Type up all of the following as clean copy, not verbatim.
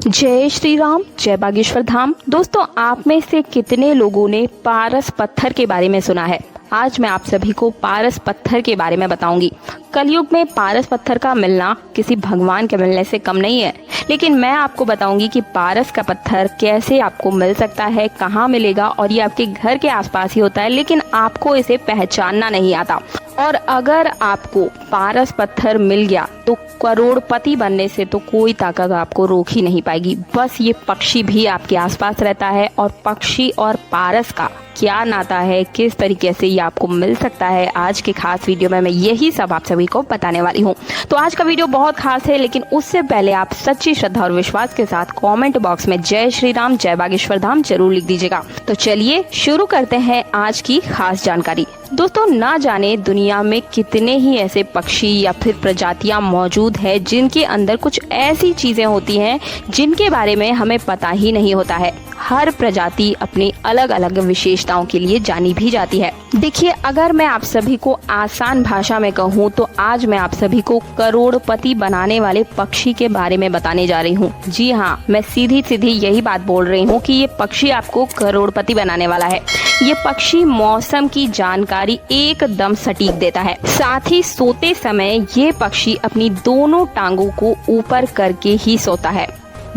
जय श्री राम, जय बागेश्वर धाम। दोस्तों, आप में से कितने लोगों ने पारस पत्थर के बारे में सुना है? आज मैं आप सभी को पारस पत्थर के बारे में बताऊंगी। कलयुग में पारस पत्थर का मिलना किसी भगवान के मिलने से कम नहीं है, लेकिन मैं आपको बताऊंगी कि पारस का पत्थर कैसे आपको मिल सकता है, कहाँ मिलेगा, और ये आपके घर के आसपास ही होता है, लेकिन आपको इसे पहचानना नहीं आता। और अगर आपको पारस पत्थर मिल गया तो करोड़पति बनने से तो कोई ताकत आपको रोक ही नहीं पाएगी। बस ये पक्षी भी आपके आसपास रहता है, और पक्षी और पारस का क्या नाता है, किस तरीके से ये आपको मिल सकता है, आज के खास वीडियो में मैं यही सब आप सभी को बताने वाली हूँ। तो आज का वीडियो बहुत खास है, लेकिन उससे पहले आप सच्ची श्रद्धा और विश्वास के साथ कमेंट बॉक्स में जय श्री राम, जय बागेश्वर धाम जरूर लिख दीजिएगा। तो चलिए शुरू करते हैं आज की खास जानकारी। दोस्तों, ना जाने दुनिया में कितने ही ऐसे पक्षी या फिर प्रजातियां मौजूद है जिनके अंदर कुछ ऐसी चीजें होती हैं जिनके बारे में हमें पता ही नहीं होता है। हर प्रजाति अपनी अलग अलग विशेषताओं के लिए जानी भी जाती है। देखिए, अगर मैं आप सभी को आसान भाषा में कहूँ तो आज मैं आप सभी को करोड़पति बनाने वाले पक्षी के बारे में बताने जा रही हूँ। जी हाँ, मैं सीधी सीधी यही बात बोल रही हूँ कि ये पक्षी आपको करोड़पति बनाने वाला है। ये पक्षी मौसम की जानकारी एकदम सटीक देता है। साथ ही सोते समय ये पक्षी अपनी दोनों टांगों को ऊपर करके ही सोता है।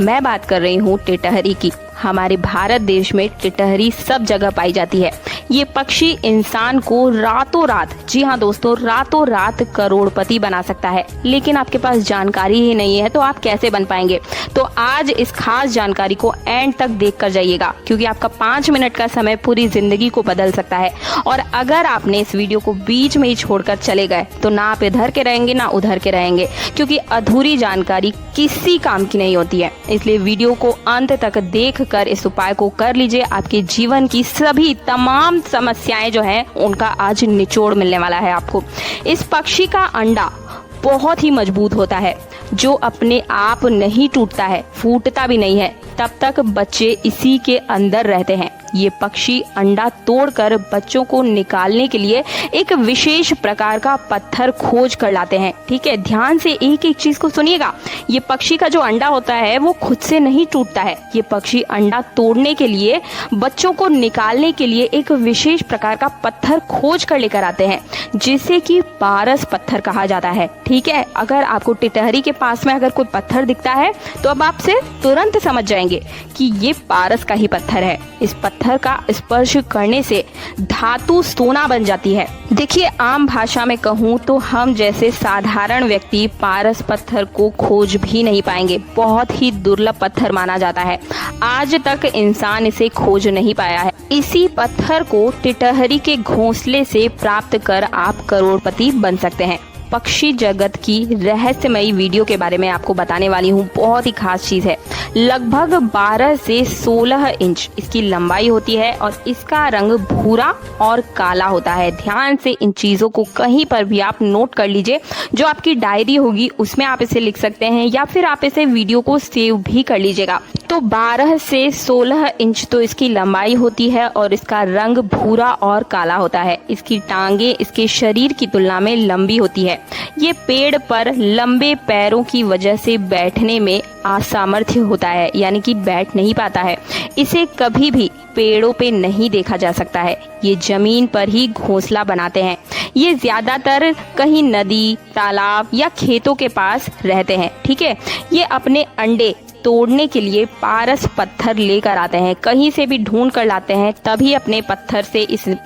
मैं बात कर रही हूँ टिटहरी की। हमारे भारत देश में टिटहरी सब जगह पाई जाती है। ये पक्षी इंसान को रातों रात, जी हाँ दोस्तों, रातों रात करोड़पति बना सकता है। लेकिन आपके पास जानकारी ही नहीं है तो आप कैसे बन पाएंगे? तो आज इस खास जानकारी को एंड तक देख कर जाइएगा, क्योंकि आपका 5 मिनट का समय पूरी जिंदगी को बदल सकता है। और अगर आपने इस वीडियो को बीच में ही छोड़कर चले गए तो ना आप इधर के रहेंगे ना उधर के रहेंगे, क्योंकि अधूरी जानकारी किसी काम की नहीं होती है। इसलिए वीडियो को अंत तक देख कर इस उपाय को कर लीजिए। आपके जीवन की सभी तमाम समस्याएं जो हैं उनका आज निचोड़ मिलने वाला है आपको। इस पक्षी का अंडा बहुत ही मजबूत होता है, जो अपने आप नहीं टूटता है, फूटता भी नहीं है। तब तक बच्चे इसी के अंदर रहते हैं। ये पक्षी अंडा तोड़कर बच्चों को निकालने के लिए एक विशेष प्रकार का पत्थर खोज कर लाते हैं। ठीक है, ध्यान से एक एक चीज को सुनिएगा। ये पक्षी का जो अंडा होता है वो खुद से नहीं टूटता है। ये पक्षी अंडा तोड़ने के लिए, बच्चों को निकालने के लिए एक विशेष प्रकार का पत्थर खोज कर लेकर आते हैं, जिसे कि पारस पत्थर कहा जाता है। ठीक है, अगर आपको टिटहरी के पास में अगर कोई पत्थर दिखता है तो अब आपसे तुरंत समझ जाएंगे कि ये पारस का ही पत्थर है। इस पत्थर का स्पर्श करने से धातु सोना बन जाती है। देखिए, आम भाषा में कहूँ तो हम जैसे साधारण व्यक्ति पारस पत्थर को खोज भी नहीं पाएंगे। बहुत ही दुर्लभ पत्थर माना जाता है। आज तक इंसान इसे खोज नहीं पाया है। इसी पत्थर को टिटहरी के घोंसले से प्राप्त कर आप करोड़पति बन सकते हैं। पक्षी जगत की रहस्यमयी वीडियो के बारे में आपको बताने वाली हूँ। बहुत ही खास चीज है। लगभग 12 से 16 इंच इसकी लंबाई होती है और इसका रंग भूरा और काला होता है। ध्यान से इन चीजों को कहीं पर भी आप नोट कर लीजिए। जो आपकी डायरी होगी उसमें आप इसे लिख सकते हैं, या फिर आप इसे वीडियो को सेव भी कर लीजिएगा। तो 12 से 16 इंच तो इसकी लंबाई होती है और इसका रंग भूरा और काला होता है। इसकी टांगे इसके शरीर की तुलना में लंबी होती है। ये पेड़ पर लंबे पैरों की वजह से बैठने में असामर्थ्य होता है, यानी कि बैठ नहीं पाता है। इसे कभी भी पेड़ों पे नहीं देखा जा सकता है। ये जमीन पर ही घोंसला बनाते हैं। ये ज्यादातर कहीं नदी, तालाब या खेतों के पास रहते हैं। ठीक है, ये अपने अंडे तोड़ने के लिए पारस पत्थर लेकर आते हैं। कहीं से भी ढूंढ कर लाते हैं, तभी अपने इस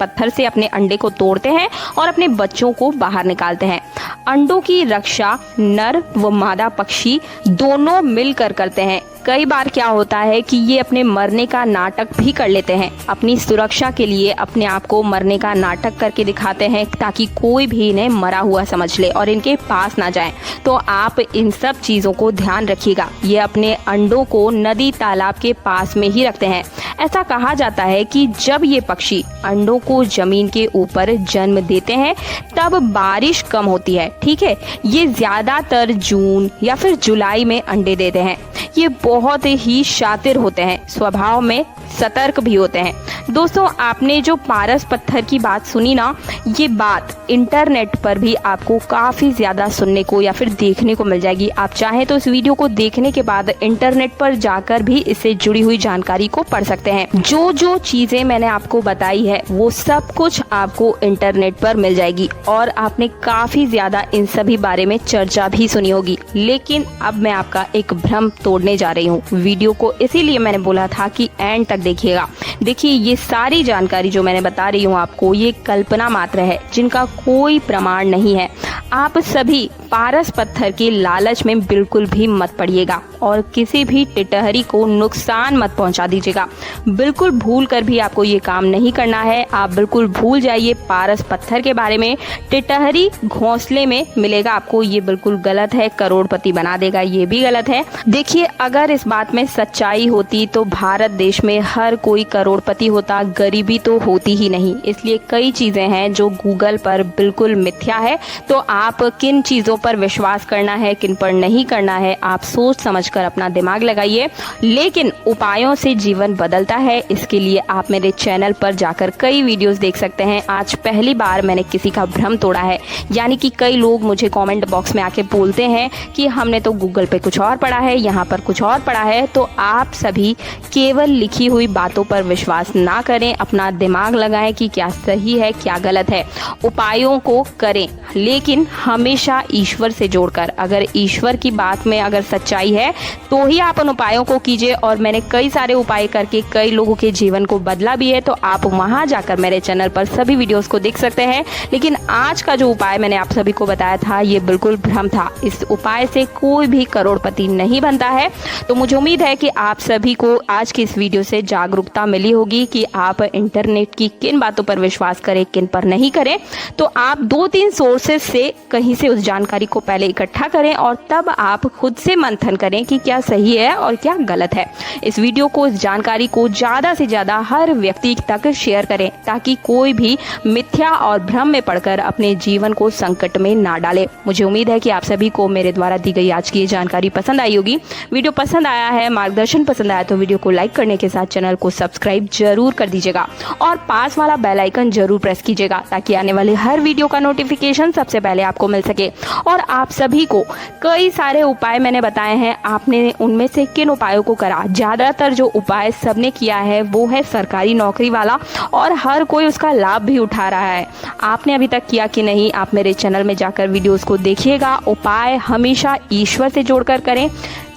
पत्थर से अपने अंडे को तोड़ते हैं और अपने बच्चों को बाहर निकालते हैं। अंडों की रक्षा नर व मादा पक्षी दोनों मिलकर करते हैं। कई बार क्या होता है कि ये अपने मरने का नाटक भी कर लेते हैं। अपनी सुरक्षा के लिए अपने आप को मरने का नाटक करके दिखाते हैं, ताकि कोई भी इन्हें मरा हुआ समझ ले और इनके पास ना जाए। तो आप इन सब चीजों को ध्यान रखिएगा। ये अपने अंडों को नदी तालाब के पास में ही रखते हैं। ऐसा कहा जाता है कि जब ये पक्षी अंडों को जमीन के ऊपर जन्म देते हैं तब बारिश कम होती है। ठीक है, ये ज्यादातर जून या फिर जुलाई में अंडे देते हैं। ये बहुत ही शातिर होते हैं, स्वभाव में सतर्क भी होते हैं। दोस्तों, आपने जो पारस पत्थर की बात सुनी ना, ये बात इंटरनेट पर भी आपको काफ़ी ज़्यादा सुनने को या फिर देखने को मिल जाएगी। आप चाहें तो इस वीडियो को देखने के बाद इंटरनेट पर जाकर भी इससे जुड़ी हुई जानकारी को पढ़ सकते हैं। जो जो चीज़ें मैंने आपको बताई है वो सब कुछ आपको इंटरनेट पर मिल जाएगी और आपने काफ़ी ज़्यादा इन सभी बारे में चर्चा भी सुनी होगी। लेकिन अब मैं आपका एक भ्रम तोड़ने जा रही हूँ। वीडियो को इसीलिए मैंने बोला था कि एंड तक देखिएगा। देखिए, ये सारी जानकारी जो मैंने बता रही हूँ आपको, ये कल्पना मात्र है जिनका कोई प्रमाण नहीं है। आप सभी पारस पत्थर के लालच में बिल्कुल भी मत पड़िएगा और किसी भी टिटहरी को नुकसान मत पहुंचा दीजिएगा। बिल्कुल भूल कर भी आपको ये काम नहीं करना है। आप बिल्कुल भूल जाइए पारस पत्थर के बारे में। टिटहरी घोंसले में मिलेगा आपको, ये बिल्कुल गलत है। करोड़पति बना देगा, ये भी गलत है। देखिए, अगर इस बात में सच्चाई होती तो भारत देश में हर कोई करोड़पति होता, गरीबी तो होती ही नहीं। इसलिए कई चीजें हैं जो गूगल पर बिल्कुल मिथ्या है। तो आप किन चीजों पर विश्वास करना है, किन पर नहीं करना है, आप सोच समझकर अपना दिमाग लगाइए। लेकिन उपायों से जीवन बदलता है, इसके लिए आप मेरे चैनल पर जाकर कई वीडियोस देख सकते हैं। आज पहली बार मैंने किसी का भ्रम तोड़ा है। यानी कि कई लोग मुझे कमेंट बॉक्स में आके बोलते हैं कि हमने तो गूगल पे कुछ और पढ़ा है, यहाँ पर कुछ और पढ़ा है। तो आप सभी केवल लिखी हुई बातों पर विश्वास ना करें, अपना दिमाग लगाएं कि क्या सही है क्या गलत है। उपायों को करें, लेकिन हमेशा ईश्वर से जोड़कर। अगर ईश्वर की बात में अगर सच्चाई है तो ही आप उन उपायों को कीजिए। और मैंने कई सारे उपाय करके कई लोगों के जीवन को बदला भी है, तो आप वहां जाकर मेरे चैनल पर सभी वीडियोस को देख सकते हैं। लेकिन आज का जो उपाय मैंने आप सभी को बताया था, ये बिल्कुल भ्रम था। इस उपाय से कोई भी करोड़पति नहीं बनता है। तो मुझे उम्मीद है कि आप सभी को आज की इस वीडियो से जागरूकता मिली होगी कि आप इंटरनेट की किन बातों पर विश्वास करें, किन पर नहीं करें। तो आप 2-3 सोर्सेज से कहीं से उस जानकारी को पहले इकट्ठा करें और तब आप खुद से मंथन करें कि क्या सही है और क्या गलत है। इस वीडियो को, इस जानकारी को ज्यादा से ज्यादा हर व्यक्ति तक शेयर करें ताकि कोई भी मिथ्या और भ्रम में पड़कर अपने जीवन को संकट में ना डाले। मुझे उम्मीद है कि आप सभी को मेरे द्वारा दी गई आज की ये जानकारी पसंद आई होगी। वीडियो पसंद आया है, मार्गदर्शन पसंद आया तो वीडियो को लाइक करने के साथ चैनल को सब्सक्राइब जरूर कर दीजिएगा और पास वाला बेल आइकन जरूर प्रेस कीजिएगा ताकि आने वाले हर वीडियो का नोटिफिकेशन सबसे पहले आपको मिल सके। और आप सभी को कई सारे उपाय मैंने बताए हैं, आपने उनमें से किन उपायों को करा? ज्यादातर जो उपाय सबने किया है वो है सरकारी नौकरी वाला और हर कोई उसका लाभ भी उठा रहा है। आपने अभी तक किया कि नहीं? आप मेरे चैनल में जाकर वीडियोस को देखिएगा। उपाय हमेशा ईश्वर से जोड़कर करें।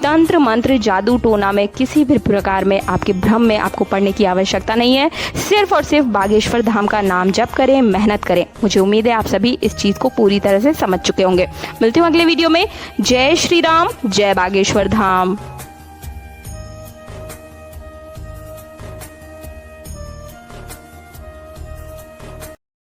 तंत्र मंत्र जादू टोना में किसी भी प्रकार में आपके भ्रम में आपको पढ़ने की आवश्यकता नहीं है। सिर्फ और सिर्फ बागेश्वर धाम का नाम जप करें, मेहनत करें। मुझे उम्मीद है आप सभी इस चीज को पूरी तरह से समझ चुके होंगे। मिलती हूँ अगले वीडियो में। जय श्री राम, जय बागेश्वर धाम।